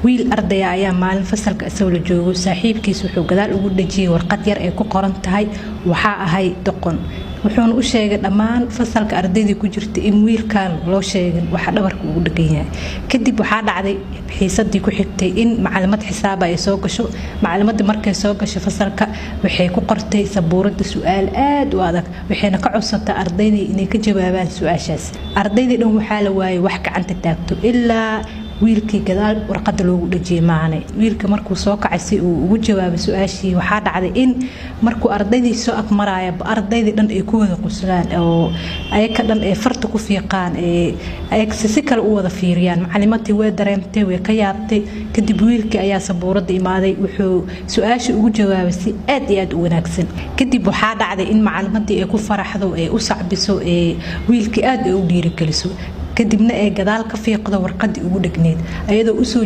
wiil ardaya ayaa maalin fasalka isagoo la joogo saaxiibkiis wuxuu gadaal ugu dhajiyay warqad yar ay ku qoran tahay waxa ahay doqon wuxuuna u sheegay dhammaan fasalka ardaydii ku jirtay in wiilkan loo sheegin waxa dhabarka ugu dhagan yahay kadib waxa dhacday xiisadii ku xigtay in macallimad xisaab ay soo gasho macallimadii markay soo gasho fasalka waxay ku qortay sabuurada su'aal aad u adag waxayna ka codsatay ardaydii inay ka jawaabaan su'aashaas ardaydii dhan waxa la waayay wax gacanta taagto ilaa wiilkii gadaal warqada loogu dhajiyay maanay wiilka markuu soo kacay si uu ugu jawaabo su'aashii waxa dhacday in markuu ardaydii soo aqmaraya ardaydii dhan ay ku wada qoslaan oo ayaka dhan ay farta ku fiiqaan ay si kale u wada fiiriyaan macallimadii way dareemtay way ka yaabtay kadib wiilkii ayaa sabuurada imaaday wuxuu su'aashii ugu jawaabay si aad iyo aad u wanaagsan kadib waxa dhacday in macallimadii ay ku faraxdo ay u sacbiso wiilkii aad u dhiirigeliso kadibna ay gadaal ka fiiqdo warqadii ugu dhagneed ayadoo u soo